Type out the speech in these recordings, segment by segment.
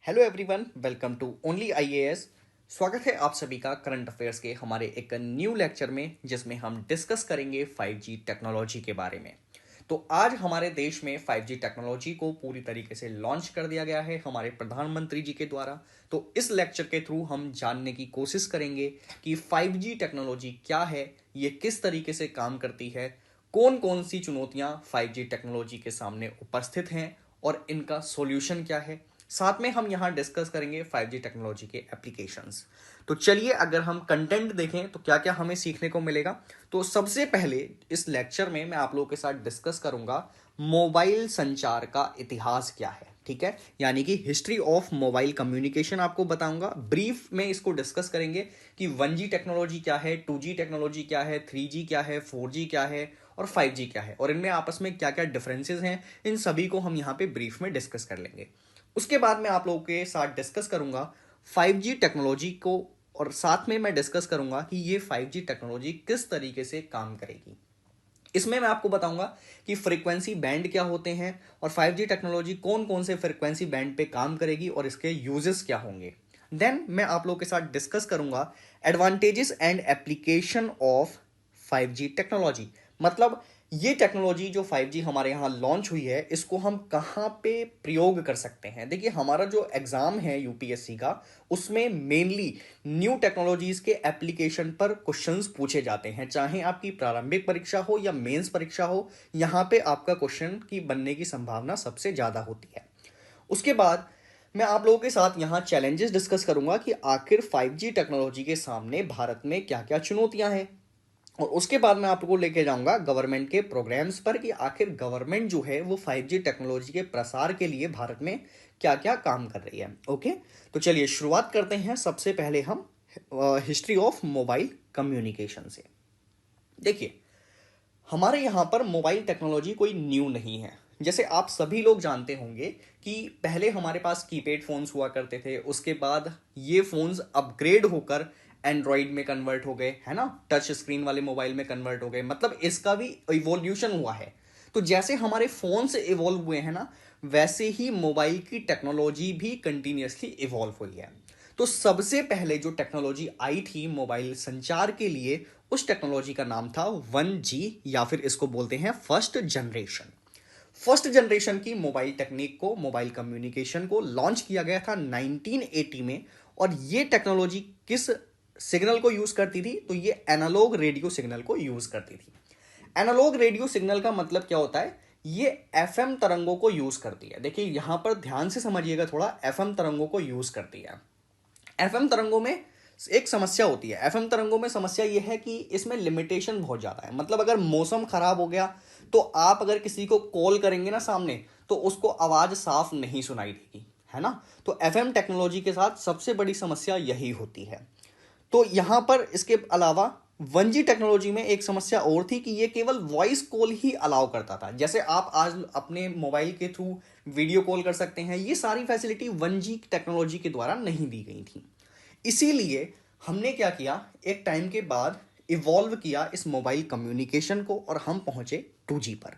Hello everyone, welcome to only IAS. स्वागत है आप सभी का करंट अफेयर्स के हमारे एक न्यू लेक्चर में, जिसमें हम डिस्कस करेंगे 5G टेक्नोलॉजी के बारे में। तो आज हमारे देश में 5G टेक्नोलॉजी को पूरी तरीके से लॉन्च कर दिया गया है हमारे प्रधानमंत्री जी के द्वारा। तो इस लेक्चर के थ्रू हम जानने की कोशिश करेंगे कि 5G टेक्नोलॉजी क्या है, ये किस तरीके से काम करती है, कौन कौन सी चुनौतियां 5G टेक्नोलॉजी के सामने उपस्थित हैं और इनका सॉल्यूशन क्या है। साथ में हम यहां डिस्कस करेंगे 5G टेक्नोलॉजी के एप्लीकेशंस। तो चलिए, अगर हम कंटेंट देखें तो क्या क्या हमें सीखने को मिलेगा। तो सबसे पहले इस लेक्चर में मैं आप लोगों के साथ डिस्कस करूंगा मोबाइल संचार का इतिहास क्या है। ठीक है, यानी कि हिस्ट्री ऑफ मोबाइल कम्युनिकेशन आपको बताऊंगा। ब्रीफ में इसको डिस्कस करेंगे कि 1G टेक्नोलॉजी क्या है, 2G टेक्नोलॉजी क्या है, 3G क्या है, 4G क्या है और 5G क्या है, और इनमें आपस में क्या क्या डिफरेंसेस हैं, इन सभी को हम यहाँ पे ब्रीफ में डिस्कस कर लेंगे। उसके बाद मैं आप लोगों के साथ डिस्कस करूंगा 5G टेक्नोलॉजी को, और साथ में मैं डिस्कस करूंगा कि ये 5G टेक्नोलॉजी किस तरीके से काम करेगी। इसमें मैं आपको बताऊंगा कि फ्रीक्वेंसी बैंड क्या होते हैं और 5G टेक्नोलॉजी कौन कौन से फ्रीक्वेंसी बैंड पे काम करेगी और इसके यूजेस क्या होंगे। देन मैं आप लोगों के साथ डिस्कस करूंगा advantages and application of 5G technology. मतलब ये टेक्नोलॉजी जो 5G हमारे यहाँ लॉन्च हुई है, इसको हम कहाँ पे प्रयोग कर सकते हैं। देखिए, हमारा जो एग्जाम है यूपीएससी का, उसमें मेनली न्यू टेक्नोलॉजीज के एप्लीकेशन पर क्वेश्चंस पूछे जाते हैं। चाहे आपकी प्रारंभिक परीक्षा हो या मेंस परीक्षा हो, यहाँ पे आपका क्वेश्चन की बनने की संभावना सबसे ज्यादा होती है। उसके बाद मैं आप लोगों के साथ यहाँ चैलेंजेस डिस्कस करूंगा कि आखिर 5G टेक्नोलॉजी के सामने भारत में क्या क्या चुनौतियां हैं। और उसके बाद मैं आपको लेके जाऊंगा गवर्नमेंट के प्रोग्राम्स पर कि आखिर गवर्नमेंट जो है वो 5G टेक्नोलॉजी के प्रसार के लिए भारत में क्या क्या काम कर रही है। ओके, तो चलिए शुरुआत करते हैं। सबसे पहले हम हिस्ट्री ऑफ मोबाइल कम्युनिकेशन से। देखिए, हमारे यहाँ पर मोबाइल टेक्नोलॉजी कोई न्यू नहीं है। जैसे आप सभी लोग जानते होंगे कि पहले हमारे पास कीपैड फोन्स हुआ करते थे, उसके बाद ये फोन्स अपग्रेड होकर एंड्रॉइड में कन्वर्ट हो गए, है ना, टच स्क्रीन वाले मोबाइल में कन्वर्ट हो गए। मतलब इसका भी इवोल्यूशन हुआ है। तो जैसे हमारे फोन से इवॉल्व हुए हैं ना, वैसे ही मोबाइल की टेक्नोलॉजी भी कंटिन्यूसली इवॉल्व हुई है। तो सबसे पहले जो टेक्नोलॉजी आई थी मोबाइल संचार के लिए, उस टेक्नोलॉजी का नाम था 1G, या फिर इसको बोलते हैं फर्स्ट जनरेशन। फर्स्ट जनरेशन की मोबाइल टेक्निक को, मोबाइल कम्युनिकेशन को लॉन्च किया गया था 1980 में। और ये टेक्नोलॉजी किस सिग्नल को यूज करती थी, तो ये एनालॉग रेडियो सिग्नल को यूज करती थी। एनालॉग रेडियो सिग्नल का मतलब क्या होता है, ये एफएम तरंगों को यूज करती है। देखिए, यहां पर ध्यान से समझिएगा थोड़ा, एफएम तरंगों को यूज करती है। एफएम तरंगों में एक समस्या होती है। एफएम तरंगों में समस्या यह है कि इसमें लिमिटेशन बहुत ज़्यादा है। मतलब अगर मौसम खराब हो गया तो आप अगर किसी को कॉल करेंगे ना सामने, तो उसको आवाज़ साफ नहीं सुनाई देगी, है ना। तो एफएम टेक्नोलॉजी के साथ सबसे बड़ी समस्या यही होती है। तो यहां पर इसके अलावा 1G टेक्नोलॉजी में एक समस्या और थी कि ये केवल वॉइस कॉल ही अलाउ करता था। जैसे आप आज अपने मोबाइल के थ्रू वीडियो कॉल कर सकते हैं, ये सारी फैसिलिटी 1G टेक्नोलॉजी के द्वारा नहीं दी गई थी। इसीलिए हमने क्या किया, एक टाइम के बाद इवॉल्व किया इस मोबाइल कम्युनिकेशन को, और हम पहुंचे 2G पर।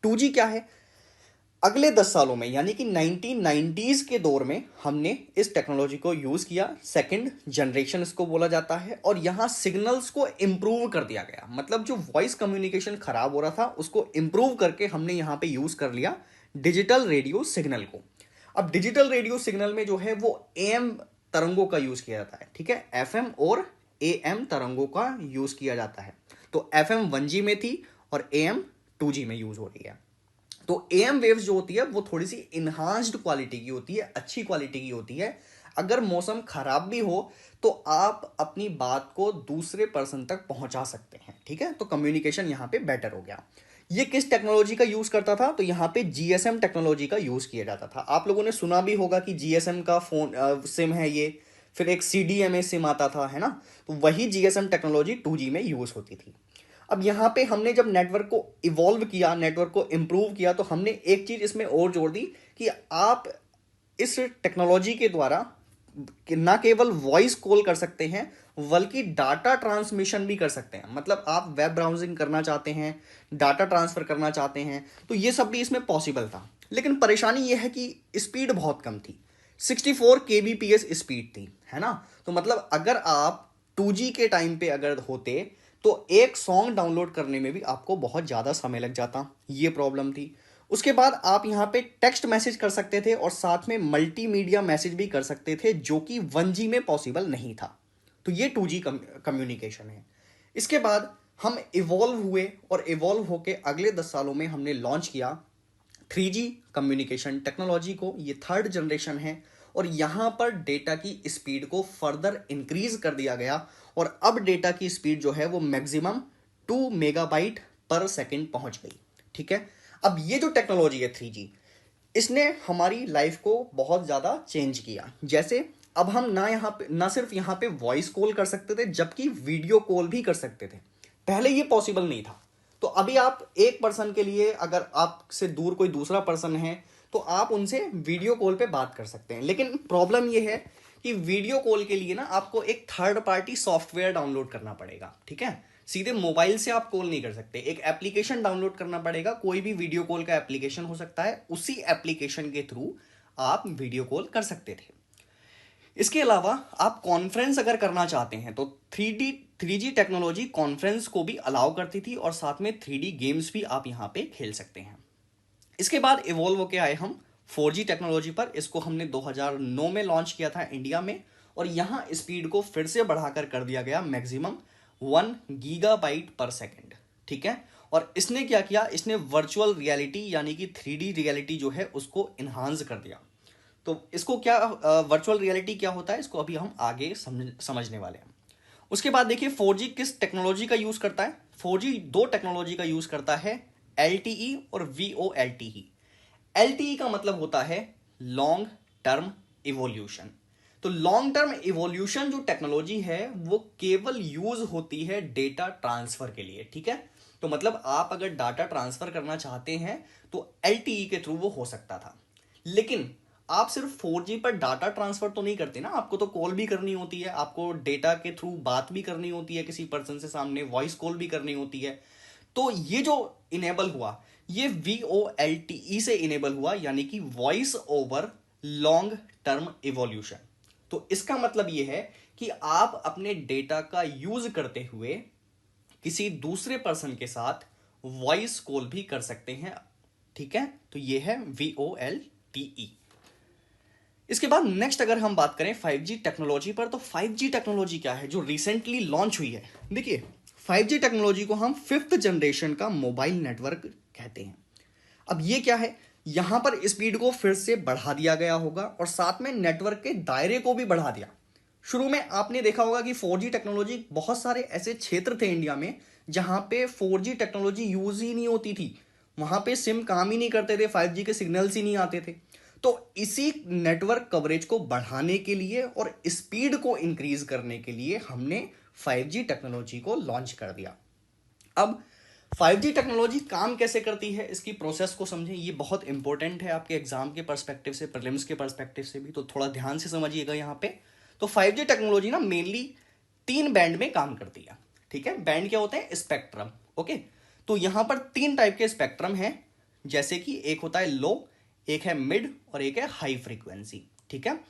2G क्या है, अगले 10 सालों में यानी कि 1990s के दौर में हमने इस टेक्नोलॉजी को यूज किया। सेकंड जनरेशन इसको बोला जाता है, और यहां सिग्नल्स को इंप्रूव कर दिया गया। मतलब जो वॉइस कम्युनिकेशन खराब हो रहा था, उसको इंप्रूव करके हमने यहां पे यूज कर लिया डिजिटल रेडियो सिग्नल को। अब डिजिटल रेडियो सिग्नल में जो है वो एएम तरंगों का यूज किया जाता है। ठीक है, एफएम और एएम तरंगों का यूज किया जाता है। तो एफएम 1G में थी और एएम 2G में यूज हो रही है। तो एएम वेव्स जो होती है वो थोड़ी सी इन्हांस्ड क्वालिटी की होती है, अच्छी क्वालिटी की होती है। अगर मौसम खराब भी हो तो आप अपनी बात को दूसरे पर्सन तक पहुंचा सकते हैं। ठीक है, तो कम्युनिकेशन यहां पे बेटर हो गया। ये किस टेक्नोलॉजी का यूज करता था, तो यहां पे जीएसएम टेक्नोलॉजी का यूज किया जाता था। आप लोगों ने सुना भी होगा कि जीएसएम का फोन सिम है ये, फिर एक सीडीएमए सिम आता था, है ना। तो वही जीएसएम टेक्नोलॉजी 2G में यूज होती थी। अब यहाँ पे हमने जब नेटवर्क को इवॉल्व किया, नेटवर्क को इम्प्रूव किया, तो हमने एक चीज इसमें और जोड़ दी कि आप इस टेक्नोलॉजी के द्वारा ना केवल वॉइस कॉल कर सकते हैं, बल्कि डाटा ट्रांसमिशन भी कर सकते हैं। मतलब आप वेब ब्राउजिंग करना चाहते हैं, डाटा ट्रांसफर करना चाहते हैं, तो ये सब भी इसमें पॉसिबल था। लेकिन परेशानी यह है कि स्पीड बहुत कम थी। 64 kbps स्पीड थी, है ना। तो मतलब अगर आप 2G के टाइम पे अगर होते तो एक सॉन्ग डाउनलोड करने में भी आपको बहुत ज़्यादा समय लग जाता, ये प्रॉब्लम थी। उसके बाद आप यहाँ पे टेक्स्ट मैसेज कर सकते थे और साथ में मल्टीमीडिया मैसेज भी कर सकते थे, जो कि 1G में पॉसिबल नहीं था। तो ये 2G कम्युनिकेशन है। इसके बाद हम इवॉल्व हुए और इवॉल्व होके अगले 10 सालों में हमने लॉन्च किया 3G कम्युनिकेशन टेक्नोलॉजी को। ये थर्ड जनरेशन है और यहाँ पर डेटा की स्पीड को फर्दर इंक्रीज कर दिया गया और अब डेटा की स्पीड जो है वो मैक्सिमम 2 मेगाबाइट पर सेकेंड पहुंच गई, ठीक है। अब ये जो टेक्नोलॉजी है 3G, इसने हमारी लाइफ को बहुत ज़्यादा चेंज किया। जैसे अब हम ना सिर्फ यहाँ पे वॉइस कॉल कर सकते थे, जबकि वीडियो कॉल भी कर सकते थे। पहले ये पॉसिबल नहीं था। तो अभी आप एक पर्सन के लिए, अगर आपसे दूर कोई दूसरा पर्सन है तो आप उनसे वीडियो कॉल पे बात कर सकते हैं। लेकिन प्रॉब्लम ये है कि वीडियो कॉल के लिए ना आपको एक थर्ड पार्टी सॉफ्टवेयर डाउनलोड करना पड़ेगा, ठीक है। सीधे मोबाइल से आप कॉल नहीं कर सकते, एक एप्लीकेशन डाउनलोड करना पड़ेगा। कोई भी वीडियो कॉल का एप्लीकेशन हो सकता है, उसी एप्लीकेशन के थ्रू आप वीडियो कॉल कर सकते थे। इसके अलावा आप कॉन्फ्रेंस अगर करना चाहते हैं तो 3G टेक्नोलॉजी कॉन्फ्रेंस को भी अलाउ करती थी और साथ में 3D गेम्स भी आप यहाँ पे खेल सकते हैं। इसके बाद इवॉल्व होके आए हम 4G टेक्नोलॉजी पर। इसको हमने 2009 में लॉन्च किया था इंडिया में और यहाँ स्पीड को फिर से बढ़ाकर कर दिया गया मैक्सिमम 1 गीगाबाइट पर सेकेंड, ठीक है। और इसने क्या किया, इसने वर्चुअल रियलिटी यानी कि 3D रियलिटी जो है उसको इन्हांस कर दिया। तो इसको क्या, वर्चुअल रियलिटी क्या होता है, इसको अभी हम आगे समझने वाले हैं। उसके बाद देखिए 4G किस टेक्नोलॉजी का यूज करता है। 4G दो टेक्नोलॉजी का यूज करता है, LTE और VoLTE। LTE का मतलब होता है लॉन्ग टर्म इवोल्यूशन। तो लॉन्ग टर्म इवोल्यूशन जो टेक्नोलॉजी है वो केवल यूज होती है डेटा ट्रांसफर के लिए, ठीक है। तो मतलब आप अगर डाटा ट्रांसफर करना चाहते हैं तो LTE के थ्रू वो हो सकता था। लेकिन आप सिर्फ 4G पर डाटा ट्रांसफर तो नहीं करते ना, आपको तो कॉल भी करनी होती है, आपको डेटा के थ्रू बात भी करनी होती है किसी पर्सन से, सामने वॉइस कॉल भी करनी होती है। तो ये जो इनेबल हुआ ये VoLTE से इनेबल हुआ, यानी कि voice over long term evolution. तो इसका मतलब ये है कि आप अपने डेटा का यूज करते हुए किसी दूसरे पर्सन के साथ वॉइस कॉल भी कर सकते हैं, ठीक है। तो ये है VoLTE। इसके बाद नेक्स्ट अगर हम बात करें 5G टेक्नोलॉजी पर, तो 5G टेक्नोलॉजी क्या है जो रिसेंटली लॉन्च हुई है। देखिए 5G टेक्नोलॉजी को हम 5th जनरेशन का मोबाइल नेटवर्क कहते हैं। अब ये क्या है, यहां पर स्पीड को फिर से बढ़ा दिया गया होगा और साथ में नेटवर्क के दायरे को भी बढ़ा दिया। शुरू में आपने देखा होगा कि 4G टेक्नोलॉजी, बहुत सारे ऐसे क्षेत्र थे इंडिया में जहां पे 4G टेक्नोलॉजी यूज ही नहीं होती थी, वहां पे सिम काम ही नहीं करते थे, 5G के सिग्नल्स ही नहीं आते थे। तो इसी नेटवर्क कवरेज को बढ़ाने के लिए और स्पीड को इंक्रीज करने के लिए हमने 5G टेक्नोलॉजी को लॉन्च कर दिया। अब 5G टेक्नोलॉजी काम कैसे करती है, इसकी प्रोसेस को समझें, ये बहुत इंपॉर्टेंट है आपके एग्जाम के पर्सपेक्टिव से, प्रीलिम्स के पर्सपेक्टिव से भी, तो थोड़ा ध्यान से समझिएगा यहाँ पे। तो 5G टेक्नोलॉजी ना मेनली 3 बैंड में काम करती है, ठीक है। बैंड क्या होते हैं, स्पेक्ट्रम, ओके। तो यहां पर 3 टाइप के स्पेक्ट्रम हैं, जैसे कि एक होता है लो, एक है मिड और एक है हाई फ्रीक्वेंसी, ठीक है।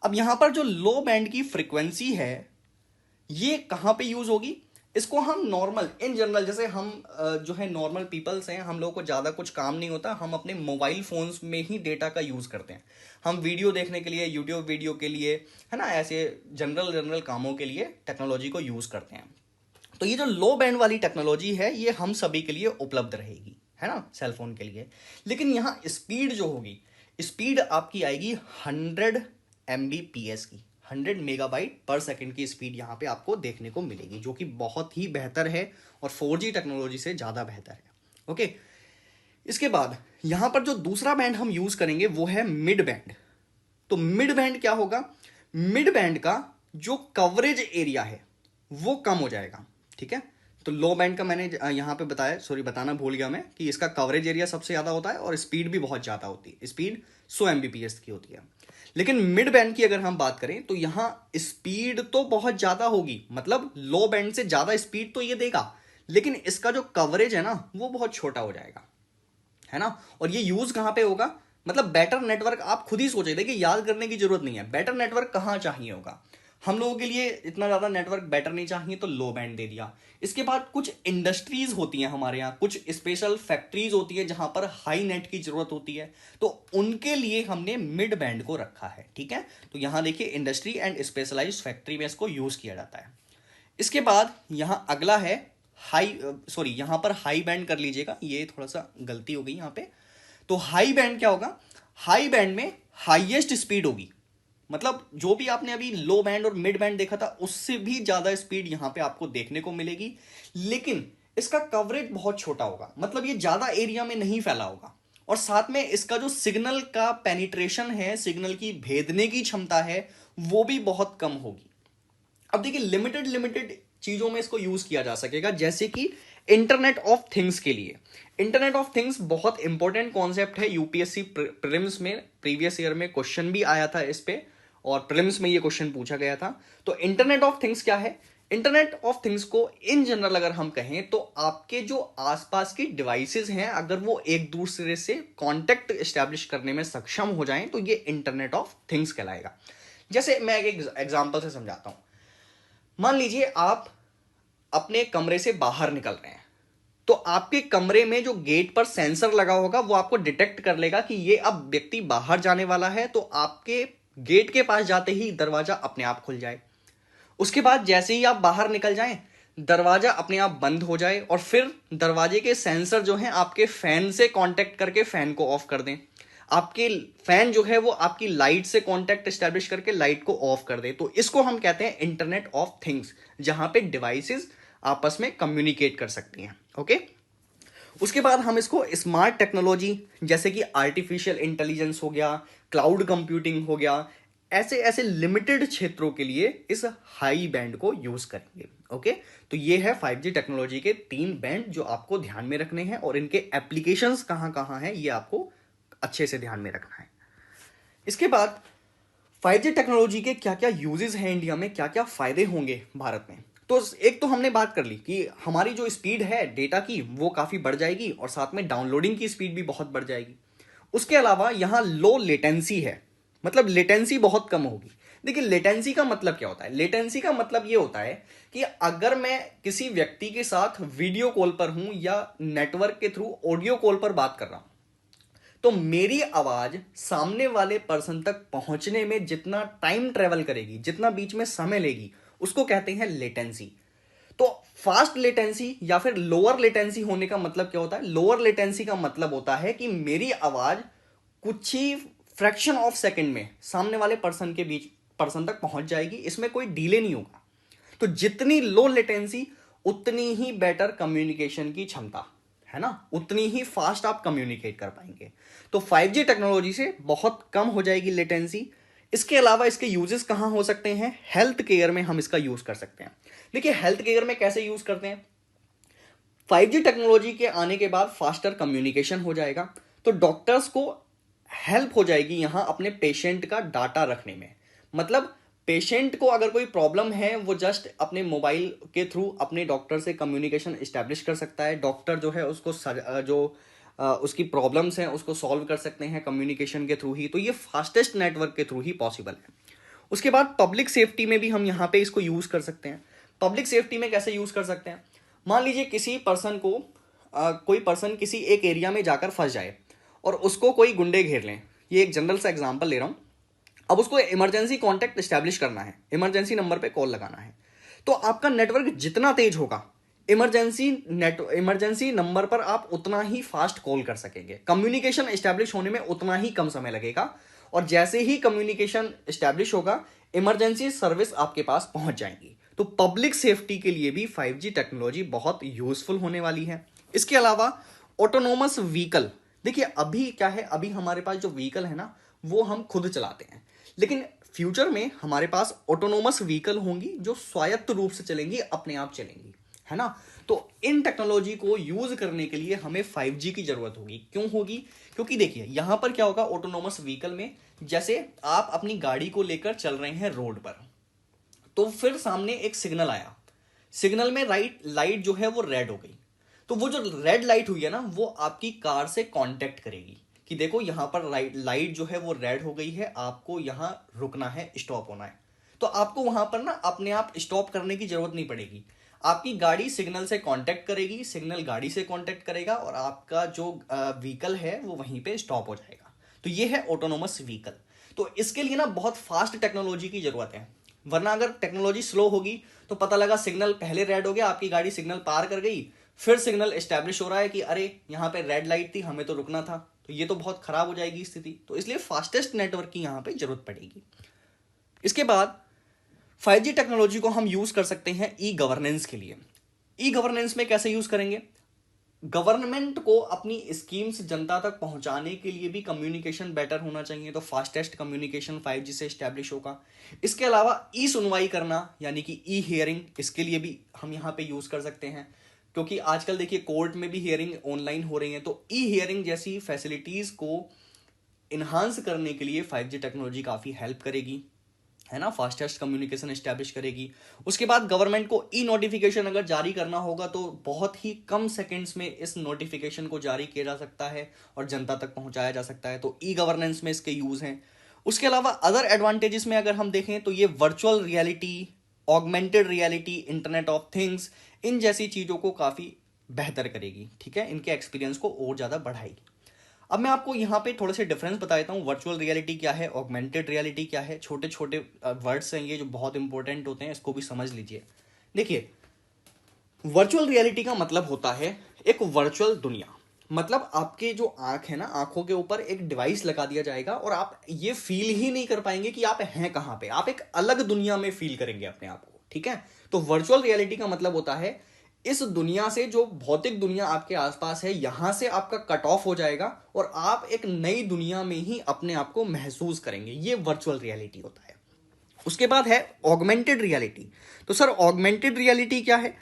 अब यहां पर जो लो बैंड की फ्रीक्वेंसी है ये कहां पे यूज होगी, इसको हम नॉर्मल इन जनरल, जैसे हम जो है नॉर्मल पीपल्स हैं, हम लोगों को ज़्यादा कुछ काम नहीं होता, हम अपने मोबाइल फोन्स में ही डेटा का यूज़ करते हैं। हम वीडियो देखने के लिए, यूट्यूब वीडियो के लिए, है ना, ऐसे जनरल कामों के लिए टेक्नोलॉजी को यूज़ करते हैं। तो ये जो लो बैंड वाली टेक्नोलॉजी है ये हम सभी के लिए उपलब्ध रहेगी, है ना, सेलफोन के लिए। लेकिन यहाँ स्पीड जो होगी, स्पीड आपकी आएगी 100 Mbps की, 100 मेगाबाइट पर सेकंड की स्पीड यहाँ पे आपको देखने को मिलेगी, जो कि बहुत ही बेहतर है और 4G टेक्नोलॉजी से ज़्यादा बेहतर है, ओके। इसके बाद यहाँ पर जो दूसरा बैंड हम यूज़ करेंगे वो है मिड बैंड। तो मिड बैंड क्या होगा, मिड बैंड का जो कवरेज एरिया है वो कम हो जाएगा, ठीक है। तो लो बैंड का मैंने यहाँ पे बताया, सॉरी बताना भूल गया मैं, कि इसका कवरेज एरिया सबसे ज़्यादा होता है और स्पीड भी बहुत ज़्यादा होती है, स्पीड 100 Mbps की होती है। लेकिन मिड बैंड की अगर हम बात करें तो यहाँ स्पीड तो बहुत ज़्यादा होगी, मतलब लो बैंड से ज़्यादा स्पीड तो ये देगा, लेकिन इसका जो कवरेज है ना वो बहुत छोटा हो जाएगा, है ना। और ये यूज़ कहाँ पे होगा, मतलब बेटर नेटवर्क आप खुद ही सोचे, देखिए याद करने की जरूरत नहीं है। बेटर नेटवर्क कहाँ चाहिए होगा, हम लोगों के लिए इतना ज़्यादा नेटवर्क बेटर नहीं चाहिए तो लो बैंड दे दिया। इसके बाद कुछ इंडस्ट्रीज होती हैं हमारे यहाँ, कुछ स्पेशल फैक्ट्रीज होती है जहां पर हाई नेट की जरूरत होती है, तो उनके लिए हमने मिड बैंड को रखा है। ठीक है, तो यहां देखिए इंडस्ट्री एंड स्पेशलाइज्ड फैक्ट्री में इसको यूज किया जाता है। इसके बाद यहां अगला है हाई, सॉरी यहां पर हाई बैंड कर लीजिएगा, ये थोड़ा सा गलती हो गई यहां पे। तो हाई बैंड क्या होगा, हाई बैंड में हाईएस्ट स्पीड होगी, मतलब जो भी आपने अभी लो बैंड और मिड बैंड देखा था उससे भी ज्यादा स्पीड यहां पे आपको देखने को मिलेगी, लेकिन इसका कवरेज बहुत छोटा होगा, मतलब ये ज्यादा एरिया में नहीं फैला होगा, और साथ में इसका जो सिग्नल का पेनिट्रेशन है, सिग्नल की भेदने की क्षमता है, वो भी बहुत कम होगी। अब देखिए लिमिटेड लिमिटेड चीजों में इसको यूज किया जा सकेगा, जैसे कि इंटरनेट ऑफ थिंग्स के लिए। इंटरनेट ऑफ थिंग्स बहुत इंपॉर्टेंट कॉन्सेप्ट है, यूपीएससी प्रीलिम्स में प्रीवियस ईयर में क्वेश्चन भी आया था इस पे, और प्रीलिम्स में ये क्वेश्चन पूछा गया था। तो इंटरनेट ऑफ थिंग्स क्या है, इंटरनेट ऑफ थिंग्स को इन जनरल अगर हम कहें तो आपके जो आसपास की डिवाइसेस हैं अगर वो एक दूसरे से कांटेक्ट एस्टैब्लिश करने में सक्षम हो जाएं तो ये इंटरनेट ऑफ थिंग्स कहलाएगा। जैसे मैं एक एग्जांपल से समझाता हूं, मान लीजिए आप अपने कमरे से बाहर निकल रहे हैं, तो आपके कमरे में जो गेट पर सेंसर लगा होगा वो आपको डिटेक्ट कर लेगा कि ये अब व्यक्ति बाहर जाने वाला है, तो आपके गेट के पास जाते ही दरवाजा अपने आप खुल जाए। उसके बाद जैसे ही आप बाहर निकल जाएं दरवाजा अपने आप बंद हो जाए, और फिर दरवाजे के सेंसर जो हैं आपके फैन से कांटेक्ट करके फैन को ऑफ कर दें, आपके फैन जो है वो आपकी लाइट से कांटेक्ट एस्टैब्लिश करके लाइट को ऑफ कर दे। तो इसको हम कहते हैं इंटरनेट ऑफ थिंग्स, जहां पे डिवाइसेस आपस में कम्युनिकेट कर सकती हैं। ओके, उसके बाद हम इसको स्मार्ट टेक्नोलॉजी जैसे कि आर्टिफिशियल इंटेलिजेंस हो गया, क्लाउड कंप्यूटिंग हो गया, ऐसे ऐसे लिमिटेड क्षेत्रों के लिए इस हाई बैंड को यूज करेंगे। ओके, तो ये है 5G टेक्नोलॉजी के 3 बैंड जो आपको ध्यान में रखने हैं, और इनके एप्लीकेशंस कहां कहां हैं ये आपको अच्छे से ध्यान में रखना है। इसके बाद 5G टेक्नोलॉजी के क्या क्या यूजेस हैं इंडिया में, क्या क्या फायदे होंगे भारत में। तो एक तो हमने बात कर ली कि हमारी जो स्पीड है डेटा की वो काफी बढ़ जाएगी, और साथ में डाउनलोडिंग की स्पीड भी बहुत बढ़ जाएगी। उसके अलावा यहां लो लेटेंसी है, मतलब लेटेंसी बहुत कम होगी। देखिए लेटेंसी का मतलब क्या होता है, लेटेंसी का मतलब ये होता है कि अगर मैं किसी व्यक्ति के साथ वीडियो कॉल पर हूं या नेटवर्क के थ्रू ऑडियो कॉल पर बात कर रहा हूं, तो मेरी आवाज सामने वाले पर्सन तक पहुंचने में जितना टाइम ट्रेवल करेगी, जितना बीच में समय लेगी, उसको कहते हैं लेटेंसी। तो फास्ट लेटेंसी या फिर लोअर लेटेंसी होने का मतलब क्या होता है, लोअर लेटेंसी का मतलब होता है कि मेरी आवाज कुछ ही फ्रैक्शन ऑफ सेकंड में सामने वाले पर्सन तक पहुंच जाएगी, इसमें कोई डिले नहीं होगा। तो जितनी लो लेटेंसी उतनी ही बेटर कम्युनिकेशन की क्षमता है ना, उतनी ही फास्ट आप कम्युनिकेट कर पाएंगे। तो 5G टेक्नोलॉजी से बहुत कम हो जाएगी लेटेंसी। इसके अलावा इसके यूजेस कहां हो सकते हैं, हेल्थ केयर में हम इसका यूज कर सकते हैं। देखिए हेल्थ केयर में कैसे यूज करते हैं, 5G टेक्नोलॉजी के आने के बाद फास्टर कम्युनिकेशन हो जाएगा, तो डॉक्टर्स को हेल्प हो जाएगी यहां अपने पेशेंट का डाटा रखने में। मतलब पेशेंट को अगर कोई प्रॉब्लम है वो जस्ट अपने मोबाइल के थ्रू अपने डॉक्टर से कम्युनिकेशन इस्टेब्लिश कर सकता है, डॉक्टर जो है उसको उसकी प्रॉब्लम्स हैं उसको सॉल्व कर सकते हैं कम्युनिकेशन के थ्रू ही। तो ये फास्टेस्ट नेटवर्क के थ्रू ही पॉसिबल है। उसके बाद पब्लिक सेफ्टी में भी हम यहाँ पे इसको यूज कर सकते हैं। पब्लिक सेफ्टी में कैसे यूज कर सकते हैं, मान लीजिए किसी पर्सन को कोई पर्सन किसी एक एरिया में जाकर फंस जाए और उसको कोई गुंडे घेर लें, ये एक जनरल सा एग्जांपल ले रहा हूं। अब उसको इमरजेंसी कांटेक्ट एस्टैब्लिश करना है, इमरजेंसी नंबर पे कॉल लगाना है, तो आपका नेटवर्क जितना तेज होगा इमरजेंसी नंबर पर आप उतना ही फास्ट कॉल कर सकेंगे, कम्युनिकेशन एस्टैब्लिश होने में उतना ही कम समय लगेगा, और जैसे ही कम्युनिकेशन एस्टैब्लिश होगा इमरजेंसी सर्विस आपके पास पहुंच जाएंगी। तो पब्लिक सेफ्टी के लिए भी 5G टेक्नोलॉजी बहुत यूजफुल होने वाली है। इसके अलावा ऑटोनोमस व्हीकल, देखिए अभी क्या है, अभी हमारे पास जो व्हीकल है ना वो हम खुद चलाते हैं, लेकिन फ्यूचर में हमारे पास ऑटोनोमस व्हीकल होंगी जो स्वायत्त रूप से चलेंगी, अपने आप चलेंगी, है ना। तो इन टेक्नोलॉजी को यूज करने के लिए हमें 5G की जरूरत होगी। क्यों होगी, क्योंकि देखिए यहां पर क्या होगा ऑटोनोमस व्हीकल में, जैसे आप अपनी गाड़ी को लेकर चल रहे हैं रोड पर, तो फिर सामने एक सिग्नल आया, सिग्नल में लाइट जो है वो रेड हो गई, तो वो जो रेड लाइट हुई है ना वो आपकी कार से कांटेक्ट करेगी, कि देखो यहाँ पर लाइट जो है वो रेड हो गई है, आपको यहाँ रुकना है, स्टॉप होना है। तो आपको वहां पर ना अपने आप स्टॉप करने की जरूरत नहीं पड़ेगी। आपकी गाड़ी सिग्नल से कांटेक्ट करेगी, सिग्नल गाड़ी से कांटेक्ट करेगा और आपका जो व्हीकल है वो वहीं पे स्टॉप हो जाएगा। तो ये है ऑटोनोमस व्हीकल। तो इसके लिए ना बहुत फास्ट टेक्नोलॉजी की जरूरत है, वरना अगर टेक्नोलॉजी स्लो होगी तो पता लगा सिग्नल पहले रेड हो गया, आपकी गाड़ी सिग्नल पार कर गई, फिर सिग्नल एस्टेब्लिश हो रहा है कि अरे यहाँ पे रेड लाइट थी, हमें तो रुकना था, तो ये तो बहुत खराब हो जाएगी स्थिति। तो इसलिए फास्टेस्ट नेटवर्क की यहाँ पे जरूरत पड़ेगी। इसके बाद 5G टेक्नोलॉजी को हम यूज कर सकते हैं ई गवर्नेंस के लिए। ई गवर्नेंस में कैसे यूज करेंगे? गवर्नमेंट को अपनी स्कीम्स जनता तक पहुंचाने के लिए भी कम्युनिकेशन बेटर होना चाहिए, तो फास्टेस्ट कम्युनिकेशन 5G से एस्टैब्लिश होगा। इसके अलावा ई सुनवाई करना यानी कि ई हियरिंग, इसके लिए भी हम यहाँ पे यूज कर सकते हैं, क्योंकि आजकल देखिए कोर्ट में भी हियरिंग ऑनलाइन हो रही है। तो ई हियरिंग जैसी फैसिलिटीज को इन्हांस करने के लिए 5G टेक्नोलॉजी काफी हेल्प करेगी, है ना, फास्टेस्ट कम्युनिकेशन एस्टैब्लिश करेगी। उसके बाद गवर्नमेंट को ई नोटिफिकेशन अगर जारी करना होगा तो बहुत ही कम सेकंड्स में इस नोटिफिकेशन को जारी किया जा सकता है और जनता तक पहुंचाया जा सकता है। तो ई गवर्नेंस में इसके यूज हैं। उसके अलावा अदर एडवांटेजेस में अगर हम देखें तो ये virtual reality, augmented reality, internet of things, इन जैसी चीजों को काफी बेहतर करेगी, ठीक है, इनके एक्सपीरियंस को और ज्यादा बढ़ाएगी। अब मैं आपको यहाँ पे थोड़े से डिफरेंस बता देता हूँ, वर्चुअल रियलिटी क्या है, ऑगमेंटेड रियलिटी क्या है। छोटे छोटे वर्ड्स हैं ये जो बहुत इंपॉर्टेंट होते हैं, इसको भी समझ लीजिए। देखिए, वर्चुअल रियलिटी का मतलब होता है एक वर्चुअल दुनिया। मतलब आपके जो आंख है ना, आंखों के ऊपर एक डिवाइस लगा दिया जाएगा और आप ये फील ही नहीं कर पाएंगे कि आप हैं कहाँ पे, आप एक अलग दुनिया में फील करेंगे अपने आप को, ठीक है। तो वर्चुअल रियलिटी का मतलब होता है इस दुनिया से, जो भौतिक दुनिया आपके आसपास है, यहां से आपका कट ऑफ हो जाएगा और आप एक नई दुनिया में ही अपने आप को महसूस करेंगे। ये वर्चुअल रियलिटी होता है। उसके बाद है ऑगमेंटेड रियलिटी। तो सर ऑगमेंटेड रियलिटी क्या है?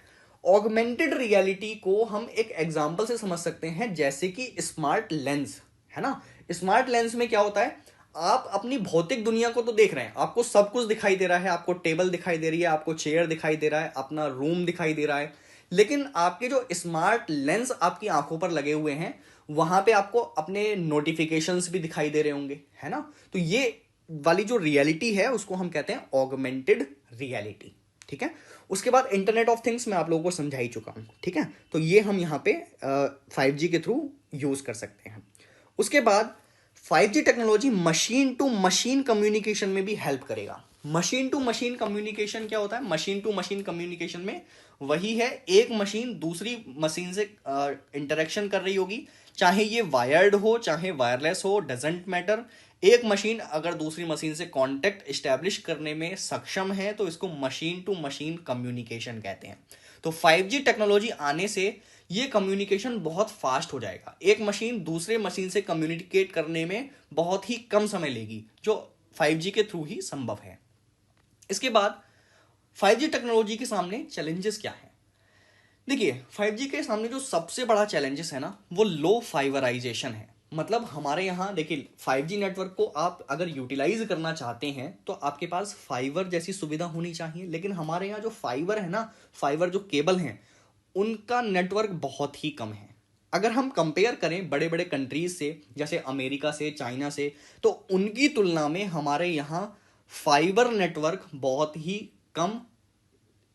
ऑगमेंटेड रियलिटी को हम एक एग्जांपल से समझ सकते हैं, जैसे कि स्मार्ट लेंस, है ना। स्मार्ट लेंस में क्या होता है, आप अपनी भौतिक दुनिया को तो देख रहे हैं, आपको सब कुछ दिखाई दे रहा है, आपको टेबल दिखाई दे रही है, आपको चेयर दिखाई दे रहा है, अपना रूम दिखाई दे रहा है, लेकिन आपके जो स्मार्ट लेंस आपकी आंखों पर लगे हुए हैं, वहां पे आपको अपने नोटिफिकेशंस भी दिखाई दे रहे होंगे, है ना। तो ये वाली जो रियलिटी है उसको हम कहते हैं ऑगमेंटेड रियलिटी, ठीक है। उसके बाद इंटरनेट ऑफ थिंग्स मैं आप लोगों को समझा ही चुका हूं, ठीक है। तो ये हम यहाँ पे 5G के थ्रू यूज कर सकते हैं। उसके बाद 5G technology machine to machine communication में भी हेल्प करेगा। मशीन टू मशीन कम्युनिकेशन क्या होता है? मशीन टू मशीन कम्युनिकेशन में वही है, एक मशीन दूसरी मशीन से इंटरेक्शन कर रही होगी, चाहे ये वायर्ड हो चाहे वायरलेस हो, डजेंट मैटर। एक मशीन अगर दूसरी मशीन से कांटेक्ट एस्टैब्लिश करने में सक्षम है तो इसको मशीन टू मशीन कम्युनिकेशन कहते हैं। तो 5G टेक्नोलॉजी आने से ये कम्युनिकेशन बहुत फास्ट हो जाएगा, एक मशीन दूसरे मशीन से कम्युनिकेट करने में बहुत ही कम समय लेगी, जो 5G के थ्रू ही संभव है। इसके बाद 5G टेक्नोलॉजी के सामने चैलेंजेस क्या है? देखिए, 5G के सामने जो सबसे बड़ा चैलेंजेस है ना, वो लो फाइबराइजेशन है। मतलब हमारे यहाँ देखिए, 5G नेटवर्क को आप अगर यूटिलाइज करना चाहते हैं तो आपके पास फाइबर जैसी सुविधा होनी चाहिए, लेकिन हमारे यहाँ जो फाइबर है ना, फाइबर जो केबल हैं, उनका नेटवर्क बहुत ही कम है। अगर हम कंपेयर करें बड़े बड़े कंट्रीज से, जैसे अमेरिका से, चाइना से, तो उनकी तुलना में हमारे यहाँ फाइबर नेटवर्क बहुत ही कम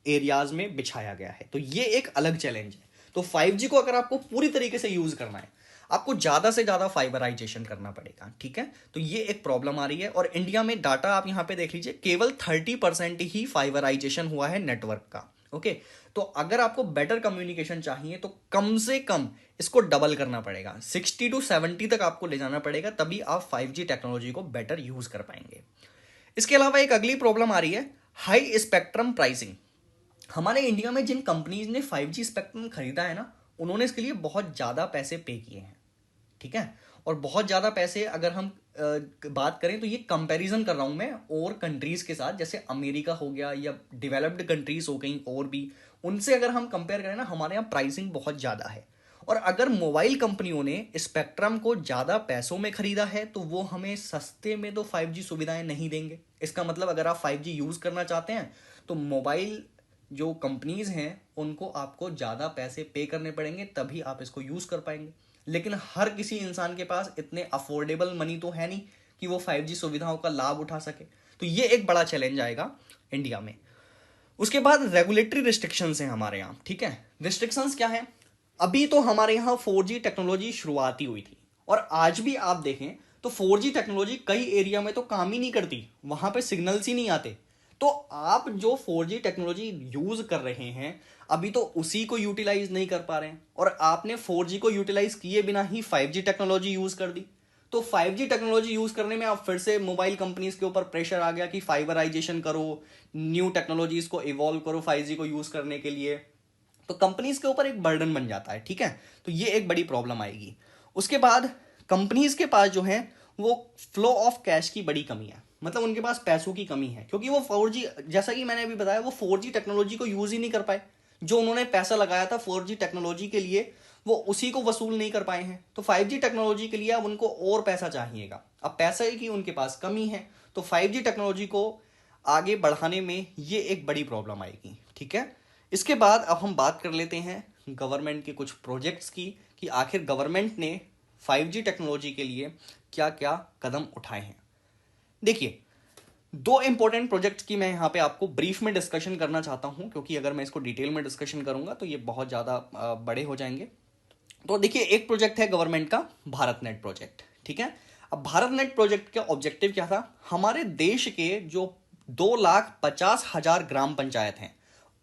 एरियाज में बिछाया गया है। तो ये एक अलग चैलेंज है। तो 5G को अगर आपको पूरी तरीके से यूज करना है, आपको ज्यादा से ज्यादा फाइबराइजेशन करना पड़ेगा, ठीक है। तो ये एक प्रॉब्लम आ रही है। और इंडिया में डाटा आप यहां पे देख लीजिए, केवल 30% ही फाइबराइजेशन हुआ है नेटवर्क का, ओके। तो अगर आपको बेटर कम्युनिकेशन चाहिए तो कम से कम इसको डबल करना पड़ेगा, 60 to 70 तक आपको ले जाना पड़ेगा, तभी आप 5G टेक्नोलॉजी को बेटर यूज कर पाएंगे। इसके अलावा एक अगली प्रॉब्लम आ रही है, हाई स्पेक्ट्रम प्राइसिंग। हमारे इंडिया में जिन कंपनीज ने 5G स्पेक्ट्रम खरीदा है ना, उन्होंने इसके लिए बहुत ज़्यादा पैसे पे किए हैं, ठीक है। और बहुत ज़्यादा पैसे अगर हम बात करें तो ये कंपैरिजन कर रहा हूं मैं और कंट्रीज के साथ, जैसे अमेरिका हो गया या डेवलप्ड कंट्रीज हो गई और भी, उनसे अगर हम कंपेयर करें ना, हमारे यहाँ प्राइसिंग बहुत ज़्यादा है। और अगर मोबाइल कंपनियों ने स्पेक्ट्रम को ज़्यादा पैसों में खरीदा है तो वो हमें सस्ते में तो 5G सुविधाएं नहीं देंगे। इसका मतलब अगर आप 5G यूज़ करना चाहते हैं तो मोबाइल जो कंपनीज हैं उनको आपको ज़्यादा पैसे पे करने पड़ेंगे, तभी आप इसको यूज़ कर पाएंगे। लेकिन हर किसी इंसान के पास इतने अफोर्डेबल मनी तो है नहीं कि वो 5G सुविधाओं का लाभ उठा सके। तो ये एक बड़ा चैलेंज आएगा इंडिया में। उसके बाद रेगुलेटरी रिस्ट्रिक्शंस हैं हमारे यहाँ, ठीक है। रिस्ट्रिक्शंस क्या है? अभी तो हमारे यहाँ 4G टेक्नोलॉजी शुरुआती हुई थी, और आज भी आप देखें तो 4G टेक्नोलॉजी कई एरिया में तो काम ही नहीं करती, वहां पे सिग्नल्स ही नहीं आते। तो आप जो 4G टेक्नोलॉजी यूज कर रहे हैं अभी तो उसी को यूटिलाइज नहीं कर पा रहे हैं, और आपने 4G को यूटिलाइज किए बिना ही 5G टेक्नोलॉजी यूज कर दी। तो 5G टेक्नोलॉजी यूज करने में अब फिर से मोबाइल कंपनीज के ऊपर प्रेशर आ गया कि फाइबराइजेशन करो, न्यू टेक्नोलॉजीज को इवॉल्व करो 5G को यूज करने के लिए। तो कंपनीज के ऊपर एक बर्डन बन जाता है, ठीक है। तो ये एक बड़ी प्रॉब्लम आएगी। उसके बाद कंपनीज के पास जो है वो फ्लो ऑफ कैश की बड़ी कमी है, मतलब उनके पास पैसों की कमी है, क्योंकि वो 4G, जैसा कि मैंने अभी बताया, वो 4G टेक्नोलॉजी को यूज ही नहीं कर पाए। जो उन्होंने पैसा लगाया था 4G टेक्नोलॉजी के लिए वो उसी को वसूल नहीं कर पाए हैं। तो 5G टेक्नोलॉजी के लिए अब उनको और पैसा चाहिएगा, अब पैसे की उनके पास कमी है। तो 5G टेक्नोलॉजी को आगे बढ़ाने में ये एक बड़ी प्रॉब्लम आएगी, ठीक है। इसके बाद अब हम बात कर लेते हैं गवर्नमेंट के कुछ प्रोजेक्ट्स की, कि आखिर गवर्नमेंट ने 5G टेक्नोलॉजी के लिए क्या क्या कदम उठाए हैं। देखिए, दो इंपॉर्टेंट प्रोजेक्ट्स की मैं यहाँ पे आपको ब्रीफ में डिस्कशन करना चाहता हूँ, क्योंकि अगर मैं इसको डिटेल में डिस्कशन करूंगा तो ये बहुत ज़्यादा बड़े हो जाएंगे। तो देखिए, एक प्रोजेक्ट है गवर्नमेंट का भारत नेट प्रोजेक्ट, ठीक है। अब भारत नेट प्रोजेक्ट का ऑब्जेक्टिव क्या था? हमारे देश के जो 2,50,000 ग्राम पंचायत हैं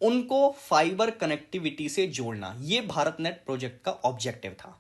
उनको फाइबर कनेक्टिविटी से जोड़ना, ये भारत नेट प्रोजेक्ट का ऑब्जेक्टिव था।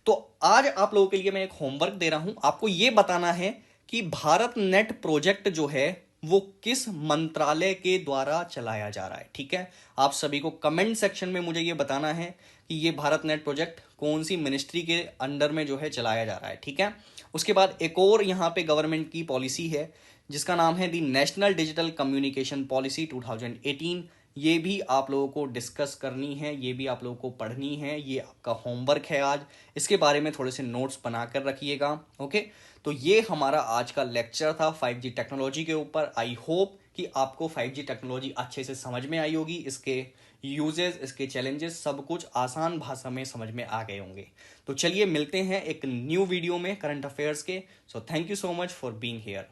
तो आज आप लोगों के लिए मैं एक होमवर्क दे रहा हूं, आपको यह बताना है कि भारत नेट प्रोजेक्ट जो है वो किस मंत्रालय के द्वारा चलाया जा रहा है, ठीक है। आप सभी को कमेंट सेक्शन में मुझे ये बताना है कि ये भारत नेट प्रोजेक्ट कौन सी मिनिस्ट्री के अंडर में जो है चलाया जा रहा है, ठीक है। उसके बाद एक और यहाँ पे गवर्नमेंट की पॉलिसी है जिसका नाम है दी नेशनल डिजिटल कम्युनिकेशन पॉलिसी 2018। ये भी आप लोगों को डिस्कस करनी है, ये भी आप लोगों को पढ़नी है, ये आपका होमवर्क है आज। इसके बारे में थोड़े से नोट्स बनाकर रखिएगा, ओके। तो ये हमारा आज का लेक्चर था 5G टेक्नोलॉजी के ऊपर। आई होप कि आपको 5G टेक्नोलॉजी अच्छे से समझ में आई होगी, इसके यूजेस, इसके चैलेंजेस, सब कुछ आसान भाषा में समझ में आ गए होंगे। तो चलिए मिलते हैं एक न्यू वीडियो में करंट अफेयर्स के। So thank you so much for being here.